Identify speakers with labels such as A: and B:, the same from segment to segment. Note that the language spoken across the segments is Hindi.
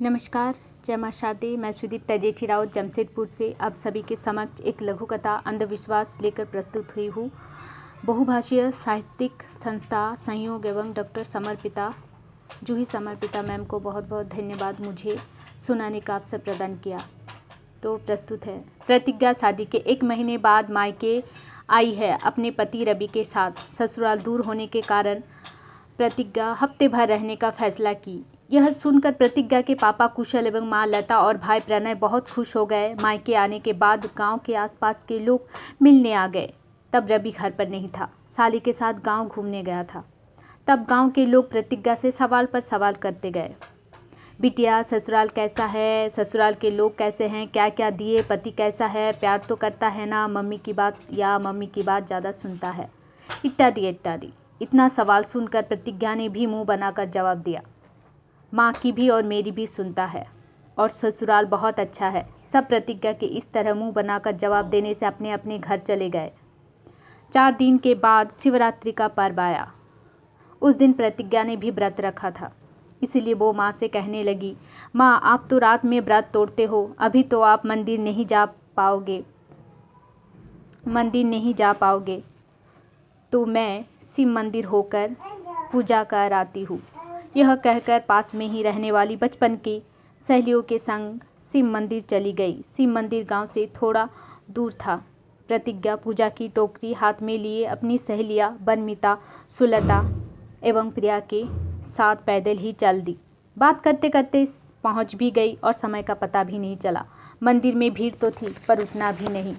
A: नमस्कार, जय मां शारदे। मैं सुदीप्ता जेठी राउत जमशेदपुर से आप सभी के समक्ष एक लघु कथा अंधविश्वास लेकर प्रस्तुत हुई हूँ। बहुभाषीय साहित्यिक संस्था संयोग एवं डॉक्टर समर्पिता जूही समर्पिता मैम को बहुत बहुत धन्यवाद मुझे सुनाने का अवसर प्रदान किया। तो प्रस्तुत है। प्रतिज्ञा शादी के 1 महीने बाद मायके आई है अपने पति रवि के साथ। ससुराल दूर होने के कारण प्रतिज्ञा हफ्ते भर रहने का फैसला की। यह सुनकर प्रतिज्ञा के पापा कुशल एवं माँ लता और भाई प्रणय बहुत खुश हो गए। मायके आने के बाद गांव के आसपास के लोग मिलने आ गए। तब रवि घर पर नहीं था, साली के साथ गांव घूमने गया था। तब गांव के लोग प्रतिज्ञा से सवाल पर सवाल करते गए। बिटिया, ससुराल कैसा है? ससुराल के लोग कैसे हैं? क्या क्या दिए? पति कैसा है? प्यार तो करता है ना? मम्मी की बात ज़्यादा सुनता है? इत्यादि इत्यादि। इतना सवाल सुनकर प्रतिज्ञा ने भी मुंह बनाकर जवाब दिया, माँ की भी और मेरी भी सुनता है और ससुराल बहुत अच्छा है। सब प्रतिज्ञा के इस तरह मुंह बनाकर जवाब देने से अपने अपने घर चले गए। 4 दिन के बाद शिवरात्रि का पर्व आया। उस दिन प्रतिज्ञा ने भी व्रत रखा था, इसीलिए वो माँ से कहने लगी, माँ आप तो रात में व्रत तोड़ते हो, अभी तो आप मंदिर नहीं जा पाओगे तो मैं शिव मंदिर होकर पूजा कर आती हूँ। यह कहकर पास में ही रहने वाली बचपन की सहेलियों के संग शिव मंदिर चली गई। शिव मंदिर गांव से थोड़ा दूर था। प्रतिज्ञा पूजा की टोकरी हाथ में लिए अपनी सहेलियाँ बनमिता, सुलता एवं प्रिया के साथ पैदल ही चल दी। बात करते करते पहुंच भी गई और समय का पता भी नहीं चला। मंदिर में भीड़ तो थी पर उतना भी नहीं।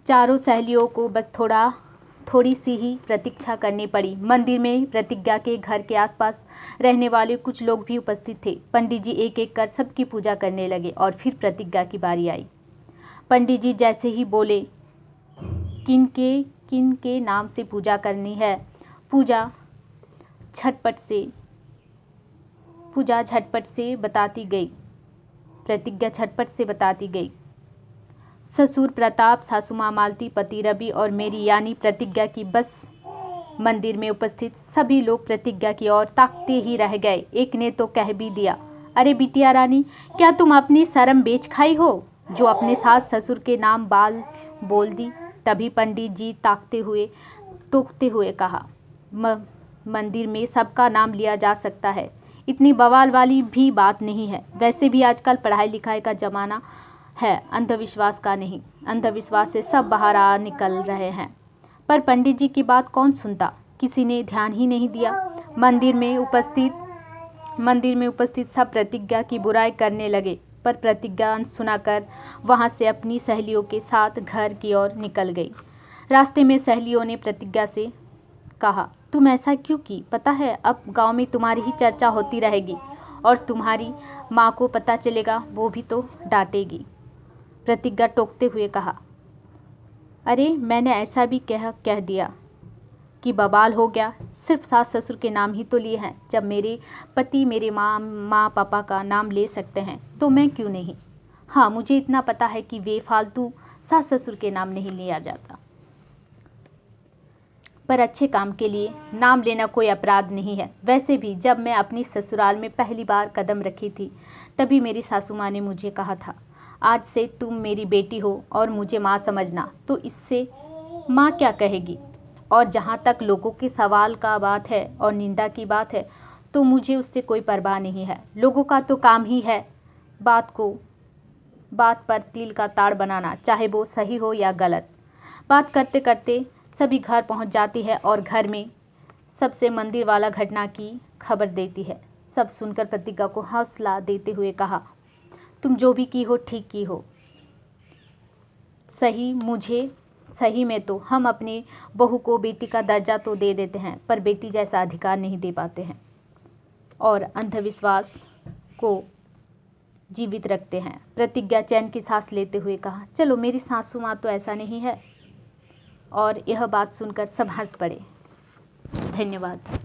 A: चारों सहेलियों को बस थोड़ी सी ही प्रतीक्षा करनी पड़ी। मंदिर में प्रतिज्ञा के घर के आसपास रहने वाले कुछ लोग भी उपस्थित थे। पंडित जी एक एक कर सबकी पूजा करने लगे और फिर प्रतिज्ञा की बारी आई। पंडित जी जैसे ही बोले, किन के नाम से पूजा करनी है? पूजा झटपट से बताती गई। प्रतिज्ञा झटपट से बताती गई। ससुर प्रताप, सासू माँ मालती, पति रवि और मेरी यानी प्रतिज्ञा की बस। मंदिर में उपस्थित सभी लोग प्रतिज्ञा की ओर ताकते ही रह गए। एक ने तो कह भी दिया, अरे बिटिया रानी, क्या तुम अपनी शर्म बेच खाई हो जो अपने सास ससुर के नाम बोल दी? तभी पंडित जी टोकते हुए कहा, मंदिर में सबका नाम लिया जा सकता है, इतनी बवाल वाली भी बात नहीं है। वैसे भी आजकल पढ़ाई लिखाई का जमाना है, अंधविश्वास का नहीं। अंधविश्वास से सब बाहर निकल रहे हैं। पर पंडित जी की बात कौन सुनता? किसी ने ध्यान ही नहीं दिया। मंदिर में उपस्थित सब प्रतिज्ञा की बुराई करने लगे। पर प्रतिज्ञा सुनाकर वहां से अपनी सहेलियों के साथ घर की ओर निकल गई। रास्ते में सहेलियों ने प्रतिज्ञा से कहा, तुम ऐसा क्यों की? पता है अब गांव में तुम्हारी ही चर्चा होती रहेगी और तुम्हारी माँ को पता चलेगा, वो भी तो डांटेगी। प्रतिज्ञा टोकते हुए कहा, अरे मैंने ऐसा भी कह दिया कि बवाल हो गया। सिर्फ सास ससुर के नाम ही तो लिए हैं। जब मेरे पति मेरे माँ पापा का नाम ले सकते हैं तो मैं क्यों नहीं? हाँ, मुझे इतना पता है कि बेफालतू सास ससुर के नाम नहीं लिया जाता, पर अच्छे काम के लिए नाम लेना कोई अपराध नहीं है। वैसे भी जब मैं अपनी ससुराल में पहली बार कदम रखी थी तभी मेरी सासू माँ ने मुझे कहा था, आज से तुम मेरी बेटी हो और मुझे माँ समझना। तो इससे माँ क्या कहेगी? और जहाँ तक लोगों के सवाल का बात है और निंदा की बात है तो मुझे उससे कोई परवाह नहीं है। लोगों का तो काम ही है बात पर तिल का ताड़ बनाना, चाहे वो सही हो या गलत। बात करते करते सभी घर पहुंच जाती है और घर में सबसे मंदिर वाला घटना की खबर देती है। सब सुनकर प्रतिज्ञा को हौसला देते हुए कहा, तुम जो भी की हो ठीक की हो। सही में तो हम अपने बहू को बेटी का दर्जा तो दे देते हैं, पर बेटी जैसा अधिकार नहीं दे पाते हैं और अंधविश्वास को जीवित रखते हैं। प्रतिज्ञा चैन की सांस लेते हुए कहा, चलो मेरी सासू माँ तो ऐसा नहीं है। और यह बात सुनकर सब हंस पड़े। धन्यवाद।